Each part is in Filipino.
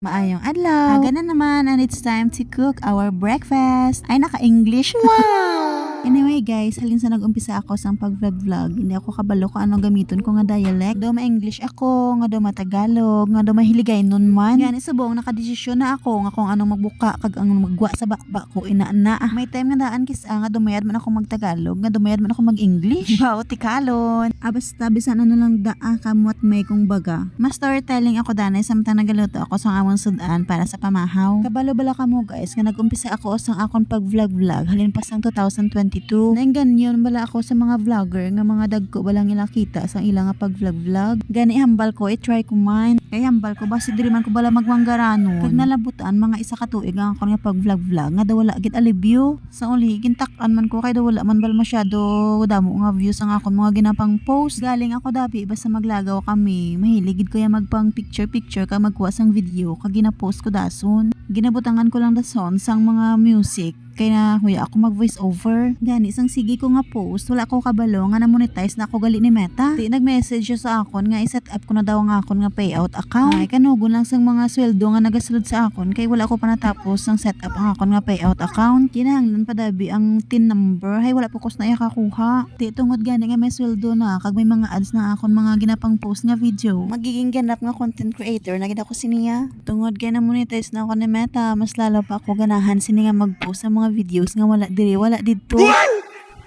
Maayong adlaw. Aga na naman and it's time to cook our breakfast. Ay, naka-English. Wow! Anyway guys, halin sa nag-umpisa ako sa pag-vlog. Hindi ako kabalo kung anong gamiton ko nga dialect. Nga daw ma-English ako, nga daw ma-Tagalog, nga daw mahiligay nun man. Yan, isubong nakadesisyon na ako nga kung anong magbuka, kag ang magwa sa bakba ko, inaana. May time nga daan kisa nga dumayad man ako mag-Tagalog, nga dumayad man ako mag-English. Wow, tikalon. Basta bisan ano lang daa kamot may kong baga. Mas storytelling ako danay samtang nagaluto ako sa amon sudan para sa pamahaw. Kabalo bala ka mo guys, nga nag-umpisa ako sa akong pag-vlog halin pa sang 2022. Nang ganyan bala ako sa mga vlogger nga mga dagko balang ilakita sa ilang nga pag-vlog. Gani hambal ko i-try ko man. Kay hambal ko basi diri man ko bala magwanggaranon. Kag nalabutan mga isa ka tuig ang ako nga pag-vlog nga daw wala gid alibyo. Sa uli gintak-an man ko kay daw wala man bala masyado damo nga views ang akon mga ginapang post. Galing ako dapi basta maglagaw kami. Mahilig gid ko ya magpang picture kag magkuha sang video kag gina-post ko dason. Ginabutangan ko lang dason sang mga music. Kaya huya ako mag voice over. Gani sang sige ko nga post, wala ko kabalo nga na-monetize na ako gali ni Meta. Di nag-message siya sa akon nga i-set up ko na daw nga akon nga payout account. Ay kanugon lang sang mga sweldo nga nagasulod sa akon kay wala ko pa natapos sang set up ang akon nga payout account. Kinahanglan pa dabi ang TIN number. Hay wala po kos na ikakuha. Di tungod gani nga may sweldo na kag may mga ads na akon mga ginapang post nga video. Magiging ganap nga content creator na gid ako siniya. Tungod kay na-monetize na ako ni Meta, mas lalo pa ako ganahan sini nga mag-post sa mga videos nga wala diri wala dito.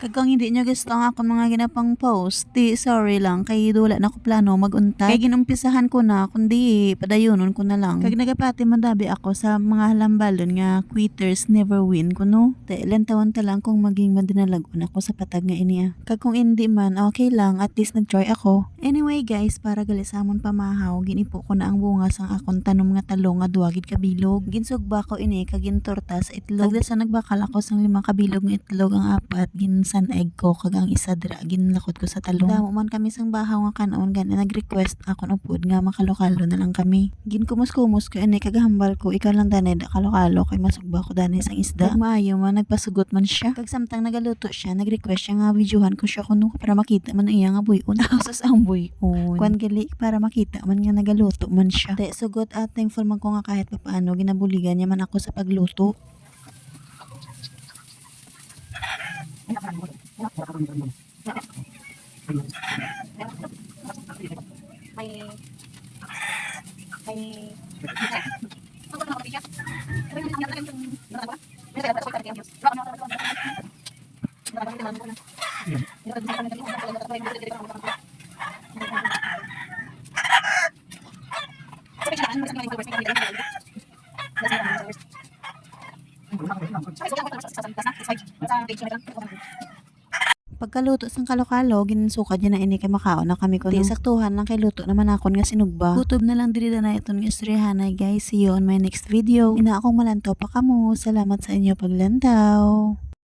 Kung hindi nyo gusto ang akong mga ginapang post, di sorry lang kay wala na ko plano maguntay. Kay ginumpisahan ko na kundi padayonon ko na lang. Kag nagapati man dabi ako sa mga halambalon nga quitters never win ko no. Ilan taon ta lang kung maging madinalagon ako sa patag nga iniya. Kag kung hindi man okay lang at least nag-try ako. Anyway guys, para gali sa amon pamahaw, ginipo ko na ang bunga sang akong tanom nga talong nga duwagid kabilog. Ginsugba ko ini kag gintorta sa itlog. Kag sa nagbakal ako sang 5 kabilog nga itlog ang apat ginsan egg ko kag ang isa dira ginlakot ko sa talong. Damo man kami sang bahaw nga kanon gani nag-request ako upod nga makalokalo na lang kami. Ginkumos-kumos ko ini kag hambal ko ikaw lang danay da kalokalo kay masugba ko danay sang isda. Kag maayo man nagpasugot man siya. Kag samtang nagaluto siya nag-request siya nga videohan ko siya kuno para makita man iya nga buyon. Sa ang buyon. Kwan gali para makita man nga nagaluto man siya. Te sugot at thankful man ko nga kahit papaano ginabuligan niya man ako sa pagluto. Pagkaluto sang kalokalo, ginsukad niya na ini kay makaon na kami kuno. Di saktuhan lang kay luto naman akon nga sinugba. Kutob na lang diri na iton nga istoryahanay guys. See you on my next video. Ina akong malantaw pa kamo. Salamat sa inyo paglantaw.